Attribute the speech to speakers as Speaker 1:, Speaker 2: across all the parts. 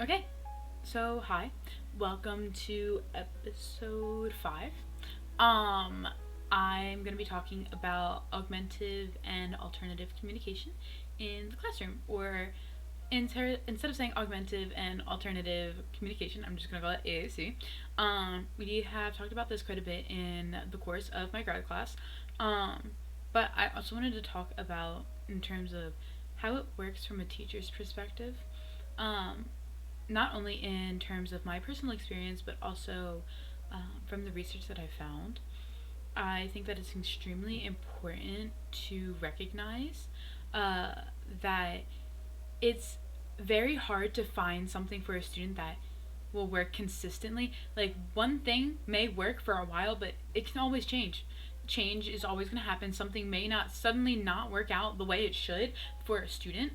Speaker 1: Okay, so hi, welcome to episode 5. Um, I'm going to be talking about augmentative and alternative communication in the classroom, or instead of saying augmentative and alternative communication, I'm just going to call it AAC. We have talked about this quite a bit in the course of my grad class, um, but I also wanted to talk about in terms of how it works from a teacher's perspective. Um, Not only in terms of my personal experience, but also from the research that I found. I think that it's extremely important to recognize uh, that it's very hard to find something for a student that will work consistently. Like, one thing may work for a while, but it can always change. Change is always going to happen. Something may not suddenly not work out the way it should for a student,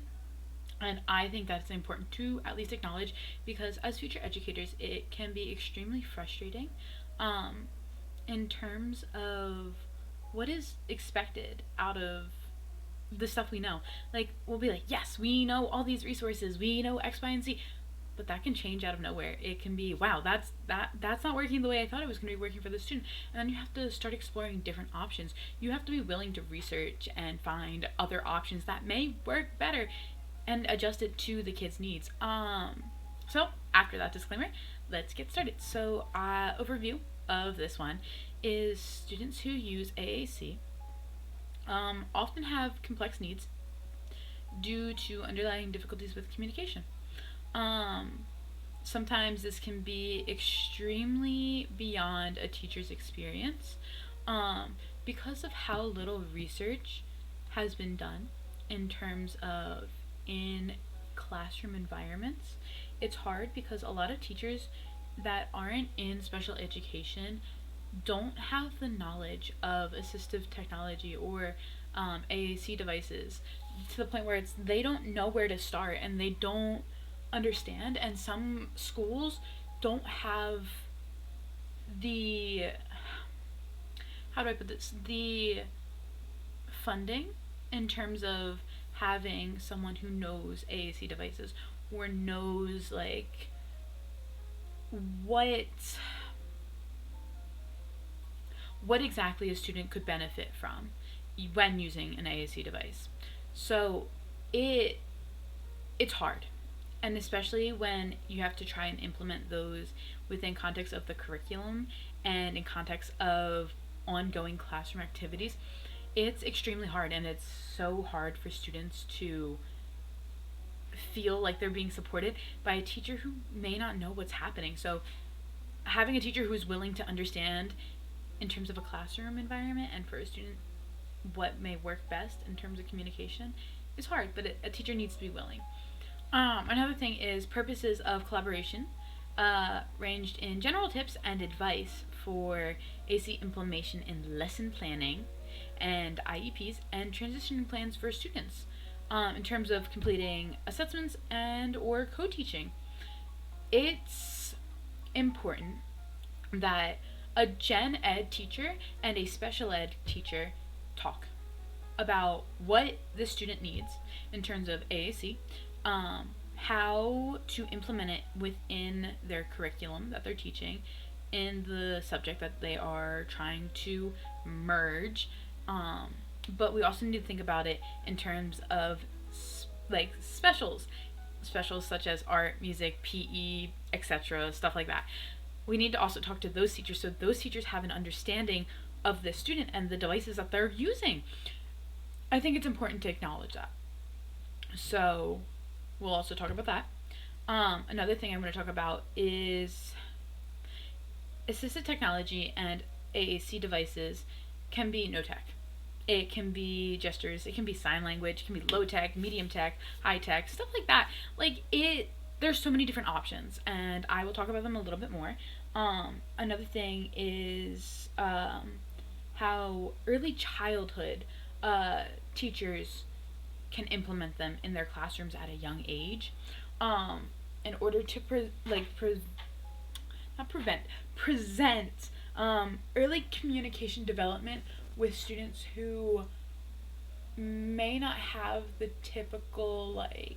Speaker 1: and I think that's important to at least acknowledge, because as future educators, it can be extremely frustrating um, in terms of what is expected out of the stuff we know. Like, we'll be like, yes, we know all these resources, we know X, Y, and Z, but that can change out of nowhere. It can be, wow, that's not working the way I thought it was going to be working for the student, and then you have to start exploring different options. You have to be willing to research and find other options that may work better and adjust it to the kids' needs. So after that disclaimer, let's get started. So, overview of this one is students who use AAC often have complex needs due to underlying difficulties with communication. Um, Sometimes this can be extremely beyond a teacher's experience because of how little research has been done in terms of in classroom environments. It's hard because a lot of teachers that aren't in special education don't have the knowledge of assistive technology or AAC devices, to the point where it's they don't know where to start and they don't understand. And some schools don't have the, how do I put this, the funding in terms of having someone who knows AAC devices or knows like what what exactly a student could benefit from when using an AAC device. So it it's hard, and especially when you have to try and implement those within context of the curriculum and in context of ongoing classroom activities. It's extremely hard, and it's so hard for students to feel like they're being supported by a teacher who may not know what's happening. So having a teacher who's willing to understand in terms of a classroom environment and for a student what may work best in terms of communication is hard, but a teacher needs to be willing. Another thing is purposes of collaboration, ranged in general tips and advice for AC implementation in lesson planning and IEPs and transitioning plans for students, in terms of completing assessments and or co-teaching. It's important that a gen ed teacher and a special ed teacher talk about what the student needs in terms of AAC, how to implement it within their curriculum that they're teaching in the subject that they are trying to merge. But we also need to think about it in terms of like specials such as art, music, PE, etc., stuff like that. We need to also talk to those teachers so those teachers have an understanding of the student and the devices that they're using. I think it's important to acknowledge that. So we'll also talk about that. Another thing I'm going to talk about is assistive technology and AAC devices can be no tech. It can be gestures, it can be sign language, it can be low tech, medium tech, high tech, stuff like that. There's so many different options, and I will talk about them a little bit more. Another thing is how early childhood teachers can implement them in their classrooms at a young age, in order to not prevent, present early communication development with students who may not have the typical, like,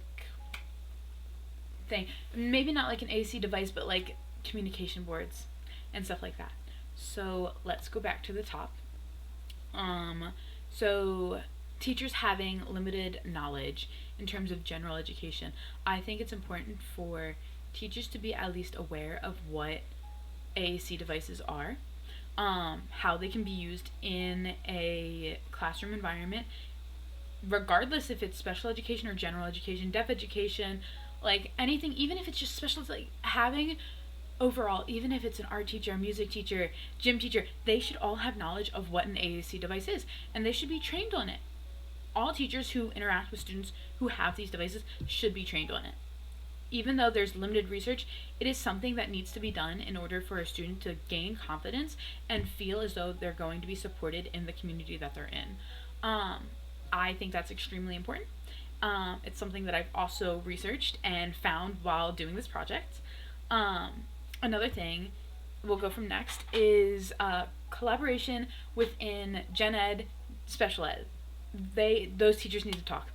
Speaker 1: thing. Maybe not like an AAC device, but like communication boards and stuff like that. So let's go back to the top. So teachers having limited knowledge in terms of general education. I think it's important for teachers to be at least aware of what AAC devices are, how they can be used in a classroom environment, regardless if it's special education or general education, deaf education, like anything, even if it's just special, like having overall, even if it's an art teacher, a music teacher, gym teacher, they should all have knowledge of what an AAC device is, and they should be trained on it. All teachers who interact with students who have these devices should be trained on it. Even though there's limited research, it is something that needs to be done in order for a student to gain confidence and feel as though they're going to be supported in the community that they're in. I think that's extremely important. It's something that I've also researched and found while doing this project. Another thing we'll go from next is collaboration within gen ed, special ed. Those teachers need to talk,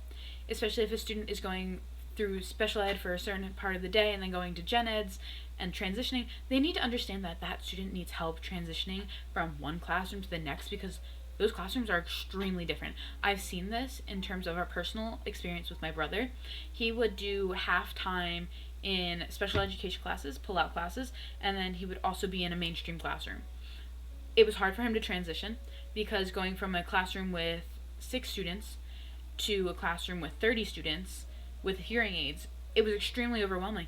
Speaker 1: especially if a student is going through special ed for a certain part of the day and then going to gen eds and transitioning. They need to understand that that student needs help transitioning from one classroom to the next, because those classrooms are extremely different. I've seen this in terms of our personal experience with my brother. He would do half-time in special education classes, pull-out classes, and then he would also be in a mainstream classroom. It was hard for him to transition, because going from a classroom with 6 students to a classroom with 30 students with hearing aids, it was extremely overwhelming.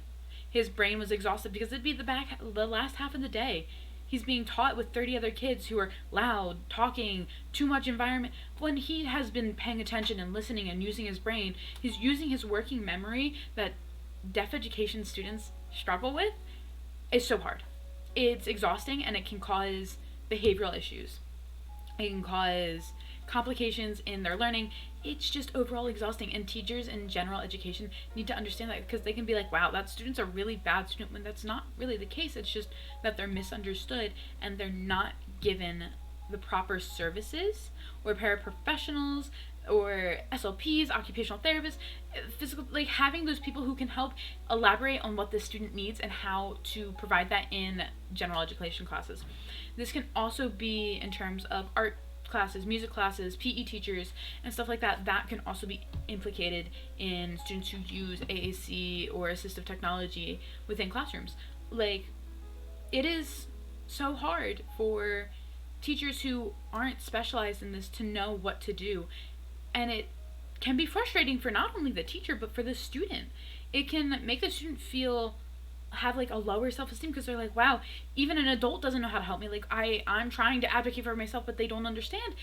Speaker 1: His brain was exhausted because it'd be the last half of the day. He's being taught with 30 other kids who are loud, talking, too much environment. When he has been paying attention and listening and using his brain, he's using his working memory that deaf education students struggle with. It's so hard. It's exhausting, and it can cause behavioral issues. It can cause complications in their learning. It's just overall exhausting, and teachers in general education need to understand that, because they can be like, wow, that student's a really bad student, when that's not really the case. It's just that they're misunderstood and they're not given the proper services, or paraprofessionals, or SLPs, occupational therapists, physical, like having those people who can help elaborate on what the student needs and how to provide that in general education classes. This can also be in terms of art classes, music classes, PE teachers, and stuff like that. That can also be implicated in students who use AAC or assistive technology within classrooms. Like, it is so hard for teachers who aren't specialized in this to know what to do, and it can be frustrating for not only the teacher but for the student. It can make the student have like a lower self-esteem, because they're like, wow, even an adult doesn't know how to help me. Like, I'm trying to advocate for myself, but they don't understand.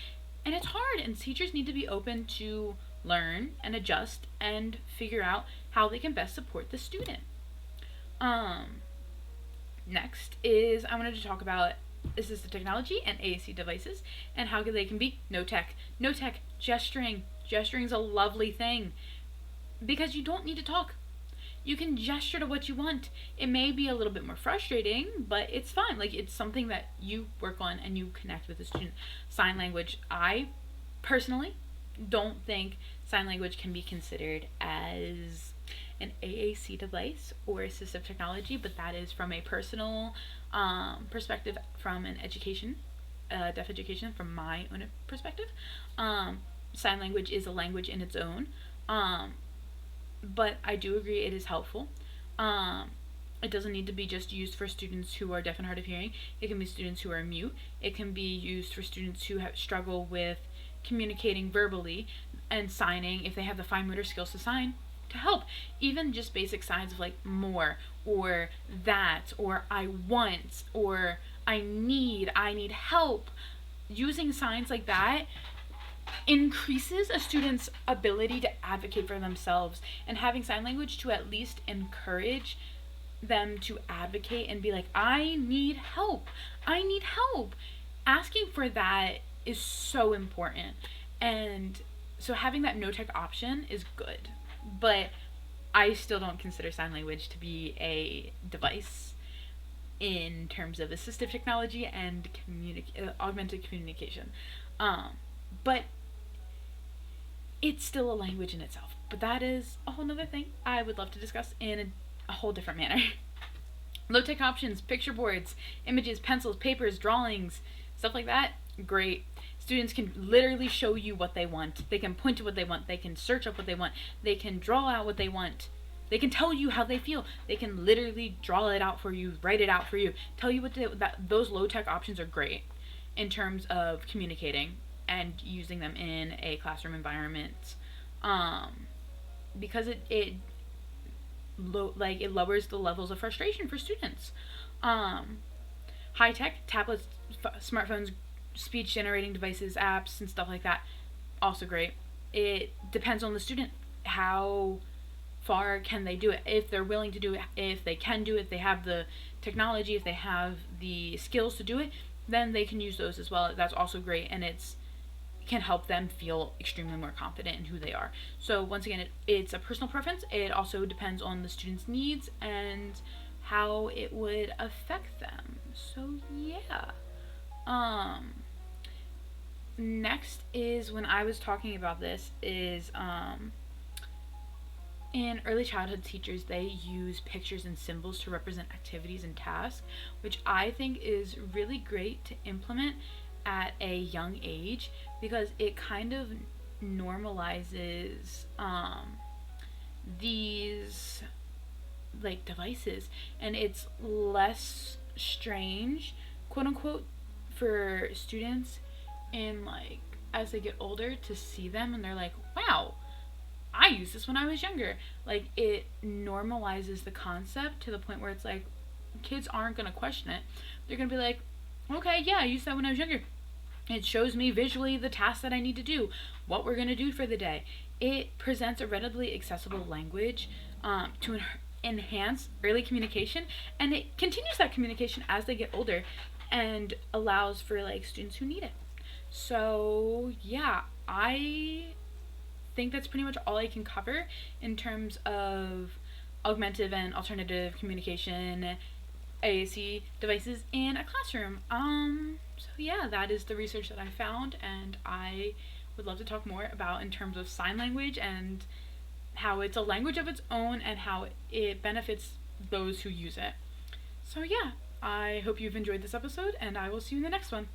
Speaker 1: And it's hard, and teachers need to be open to learn and adjust and figure out how they can best support the student. Next is, I wanted to talk about assistive technology and AAC devices and how they can be no tech. No tech, gesturing. Gesturing is a lovely thing, because you don't need to talk. You can gesture to what you want. It may be a little bit more frustrating, but it's fine. Like, it's something that you work on and you connect with the student. Sign language, I personally don't think sign language can be considered as an AAC device or assistive technology, but that is from a personal perspective, from an education, deaf education, from my own perspective. Sign language is a language in its own. But I do agree it is helpful. It doesn't need to be just used for students who are deaf and hard of hearing. It can be students who are mute. It can be used for students who struggle with communicating verbally and signing, if they have the fine motor skills to sign, to help. Even just basic signs of like more, or that, or I want, or I need help. Using signs like that increases a student's ability to advocate for themselves, and having sign language to at least encourage them to advocate and be like, I need help. Asking for that is so important, and so having that no tech option is good, but I still don't consider sign language to be a device in terms of assistive technology and augmented communication. But it's still a language in itself. But that is a whole nother thing I would love to discuss in a whole different manner. Low-tech options, picture boards, images, pencils, papers, drawings, stuff like that, great. Students can literally show you what they want. They can point to what they want. They can search up what they want. They can draw out what they want. They can tell you how they feel. They can literally draw it out for you, write it out for you, tell you what those low-tech options are great in terms of communicating and using them in a classroom environment, because it lowers the levels of frustration for students. High tech tablets, smartphones, speech generating devices, apps, and stuff like that, also great. It depends on the student. How far can they do it? If they're willing to do it, if they can do it, if they have the technology, if they have the skills to do it, then they can use those as well. That's also great, and it can help them feel extremely more confident in who they are. So once again, it's a personal preference. It also depends on the student's needs and how it would affect them. So yeah. Next is, when I was talking about this, is in early childhood, teachers, they use pictures and symbols to represent activities and tasks, which I think is really great to implement at a young age, because it kind of normalizes these like devices, and it's less strange, quote unquote, for students in like as they get older to see them and they're like, wow, I used this when I was younger. Like, it normalizes the concept to the point where it's like kids aren't going to question it. They're going to be like, okay, yeah, I used that when I was younger. It shows me visually the tasks that I need to do, what we're going to do for the day. It presents a readily accessible language to enhance early communication, and it continues that communication as they get older and allows for like students who need it. So yeah, I think that's pretty much all I can cover in terms of augmentative and alternative communication AAC devices in a classroom. So yeah, that is the research that I found, and I would love to talk more about in terms of sign language and how it's a language of its own and how it benefits those who use it. So yeah, I hope you've enjoyed this episode, and I will see you in the next one.